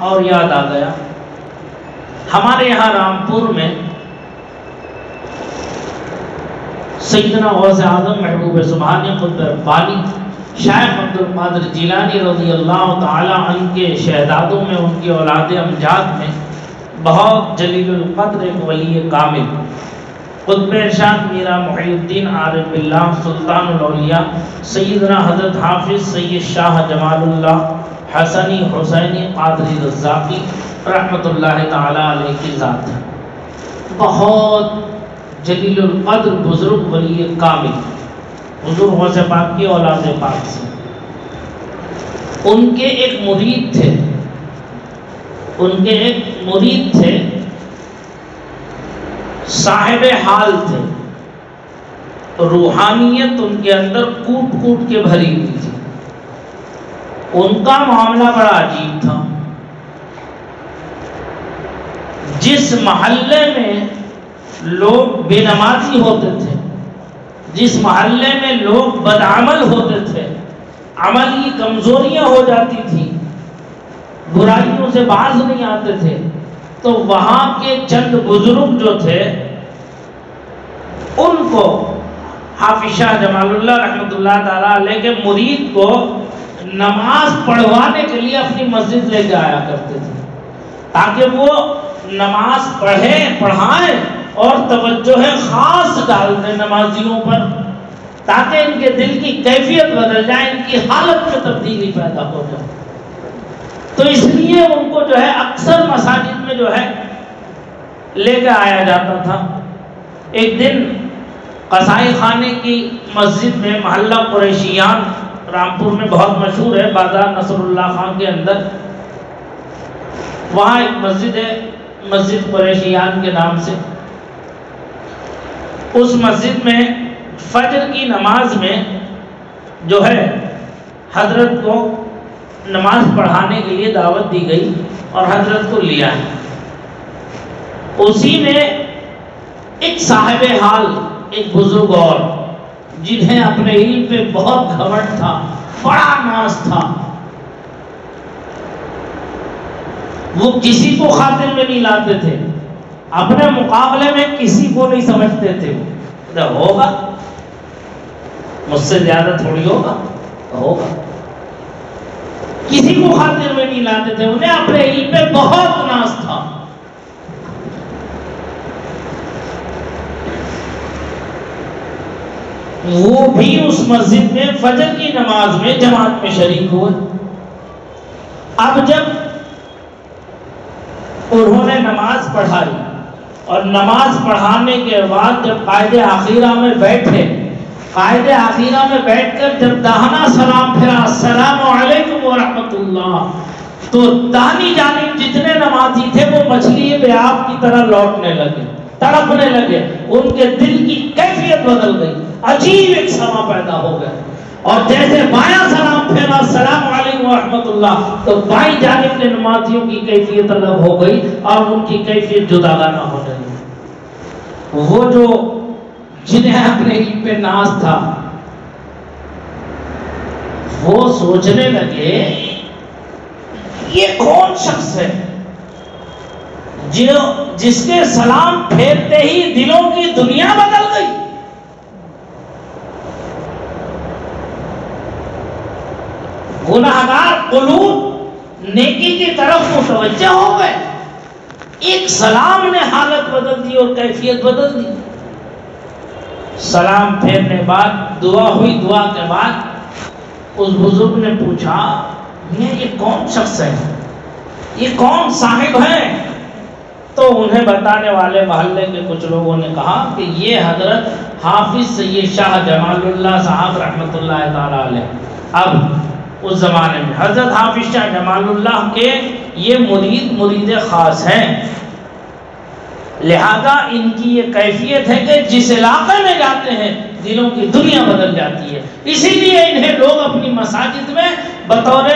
اور یاد آ گیا، ہمارے یہاں رامپور میں سیدنا غوث اعظم محبوب سبحانی قطب ربانی شیخ عبد القادر جیلانی رضی اللہ تعالی عنہ کے شہزادوں میں، ان کی اولاد امجاد میں بہت جلیل القدر ایک ولی کامل قطب ارشاد میرا محی الدین عارف باللہ سلطان الاولیاء سیدنا حضرت حافظ سید شاہ جمال اللہ حسنی حسینی قادری رزاقی رحمت اللہ تعالی علیہ کی ذات ہے، بہت جلیل القدر بزرگ ولی کامل، حضور غوث پاک کی اولاد پاک سے۔ ان کے ایک مرید تھے، صاحب حال تھے، روحانیت ان کے اندر کوٹ کوٹ کے بھری ہوئی تھی۔ ان کا معاملہ بڑا عجیب تھا، جس محلے میں لوگ بے نمازی ہوتے تھے، جس محلے میں لوگ بدعمل ہوتے تھے، عملی کمزوریاں ہو جاتی تھی، برائیوں سے باز نہیں آتے تھے، تو وہاں کے چند بزرگ جو تھے ان کو حافظ شاہ جمال اللہ رحمت اللہ تعالیٰ علیہ کے مرید کو نماز پڑھوانے کے لیے اپنی مسجد لے کے آیا کرتے تھے، تاکہ وہ نماز پڑھائیں اور توجہ خاص ڈال دیں نمازیوں پر، تاکہ ان کے دل کی کیفیت بدل جائے، ان کی حالت میں تبدیلی پیدا ہو جائے۔ تو اس لیے ان کو جو ہے اکثر مساجد میں جو ہے لے کے آیا جاتا تھا۔ ایک دن قصائی خانے کی مسجد میں، محلہ قریشیان رامپور میں بہت مشہور ہے، بازار نصر اللہ خان کے اندر، وہاں ایک مسجد ہے مسجد قریشیان کے نام سے۔ اس مسجد میں فجر کی نماز میں جو ہے حضرت کو نماز پڑھانے کے لیے دعوت دی گئی اور حضرت کو لیا ہے۔ اسی میں ایک صاحب حال، ایک بزرگ اور جنہیں اپنے علم پہ بہت گھمنڈ تھا، بڑا ناز تھا، وہ کسی کو خاطر میں نہیں لاتے تھے، اپنے مقابلے میں کسی کو نہیں سمجھتے تھے، وہ ہوگا مجھ سے زیادہ تھوڑی ہوگا، کسی کو خاطر میں نہیں لاتے تھے، انہیں اپنے علم پہ بہت ناز تھا۔ وہ بھی اس مسجد میں فجر کی نماز میں جماعت میں شریک ہوئے۔ اب جب انہوں نے نماز پڑھائی اور نماز پڑھانے کے بعد جب قائد آخیرہ میں بیٹھے، قائد آخیرہ میں بیٹھ کر جب داہنا سلام پھرا، السلام علیکم ورحمۃ اللہ، تو داہنی جانب جتنے نمازی تھے وہ مچھلی بے آب کی طرح لوٹنے لگے، تڑپنے لگے، ان کے دل کی کیفیت بدل گئی، عجیب ایک سما پیدا ہو گیا۔ اور جیسے بایاں سلام پھیرا السلام علیکم ورحمۃ اللہ، تو بائیں جانب کے نمازیوں کی کیفیت الگ ہو گئی اور ان کی کیفیت جداگانہ ہو گئی۔ وہ جو جنہیں اپنے علم پہ ناز تھا، وہ سوچنے لگے یہ کون شخص ہے جس کے سلام پھیرتے ہی دلوں کی دنیا بدل گئی۔ گناہگار قلوب نیکی کی طرف متوجہ ہو گئے، ایک سلام نے حالت بدل دی اور کیفیت بدل دی۔ سلام پھیرنے بعد دعا ہوئی، دعا کے بعد اس بزرگ نے پوچھا یہ کون شخص ہے، یہ کون صاحب ہے؟ تو انہیں بتانے والے محلے کے کچھ لوگوں نے کہا کہ یہ حضرت حافظ سید شاہ جمال اللہ صاحب رحمت اللہ تعالی علیہ۔ اب اس زمانے میں حضرت حافظ شاہ جمال اللہ کے یہ مرید خاص ہیں، لہذا ان کی یہ کیفیت ہے کہ جس علاقے میں جاتے ہیں دلوں کی دنیا بدل جاتی ہے، اسی لیے انہیں لوگ اپنی مساجد میں بطور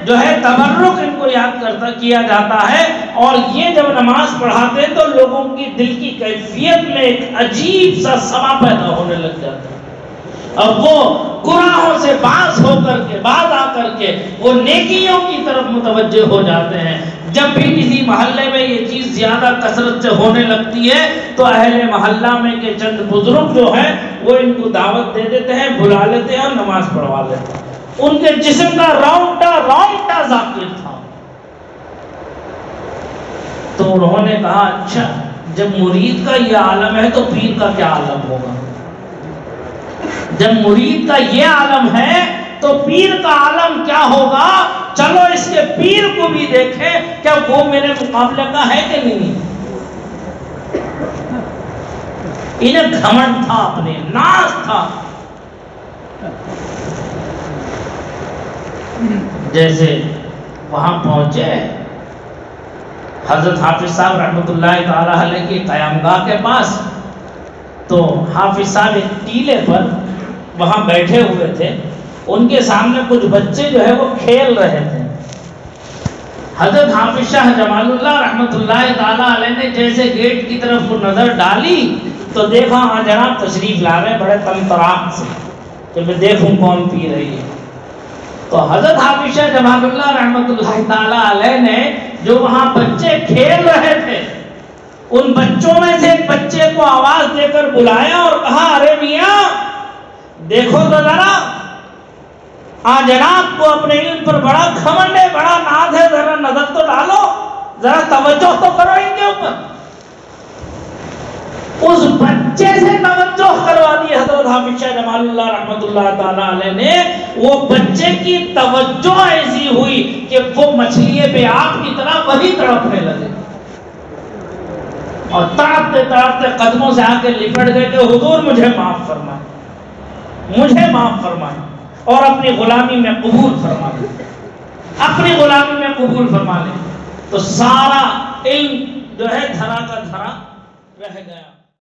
جو ہے تبرک ان کو یاد کیا جاتا ہے، اور یہ جب نماز پڑھاتے ہیں تو لوگوں کی دل کی کیفیت میں ایک عجیب سا سما پیدا ہونے لگ جاتا ہے۔ اب وہ گناہوں سے باز آ کر کے وہ نیکیوں کی طرف متوجہ ہو جاتے ہیں، جب بھی کسی محلے میں یہ چیز زیادہ کثرت سے ہونے لگتی ہے تو اہل محلہ میں کے چند بزرگ جو ہیں وہ ان کو دعوت دے دیتے ہیں، بلا لیتے ہیں اور نماز پڑھوا لیتے ہیں۔ ان کے جسم کا رونگٹا ذاکر تھا۔ تو انہوں نے کہا اچھا جب مرید کا یہ عالم ہے تو پیر کا کیا عالم ہوگا؟ جب مرید کا یہ عالم ہے تو پیر کا عالم کیا ہوگا؟ چلو اس کے پیر کو بھی دیکھیں کیا وہ میرے مقابلے کا ہے کہ نہیں۔ انہیں گھمنڈ تھا، اپنے ناز تھا۔ جیسے وہاں پہنچے حضرت حافظ صاحب رحمۃ اللہ تعالی علیہ کی قیامگاہ کے پاس، تو حافظ صاحب ایک ٹیلے پر وہاں بیٹھے ہوئے تھے، ان کے سامنے کچھ بچے جو ہے وہ کھیل رہے تھے۔ حضرت حافظ شاہ جمال اللہ رحمۃ اللہ تعالی علیہ نے جیسے گیٹ کی طرف کو نظر ڈالی تو دیکھا ہاں جناب تشریف لا رہے بڑے تمطراق سے کہ میں دیکھوں کون پی رہی ہے۔ تو حضرت حافظ شاہ جمال اللہ رحمۃ اللہ تعالی علیہ نے جو وہاں بچے کھیل رہے تھے ان بچوں میں سے ایک بچے کو آواز دے کر بلایا اور کہا ارے میاں دیکھو تو ذرا جناب کو اپنے علم پر بڑا گھمنڈ ہے، بڑا ناز ہے، ذرا نظر تو ڈالو، ذرا توجہ تو کرو ان کے اوپر۔ اس بچے سے توجہ کروا دی حضرت حافظ شاہ جمال اللہ رحمۃ اللہ تعالی علیہ نے۔ وہ بچے کی توجہ ایسی ہوئی کہ وہ مچھلی پہ آگ کی طرح وہی تڑپنے لگے اور تڑپتے تڑپتے قدموں سے آ کے لپٹ گئے کہ حضور مجھے معاف فرمائے، مجھے معاف فرمائے اور اپنی غلامی میں قبول فرما لیں، اپنی غلامی میں قبول فرما لیں۔ تو سارا علم جو ہے دھرا کا دھرا رہ گیا۔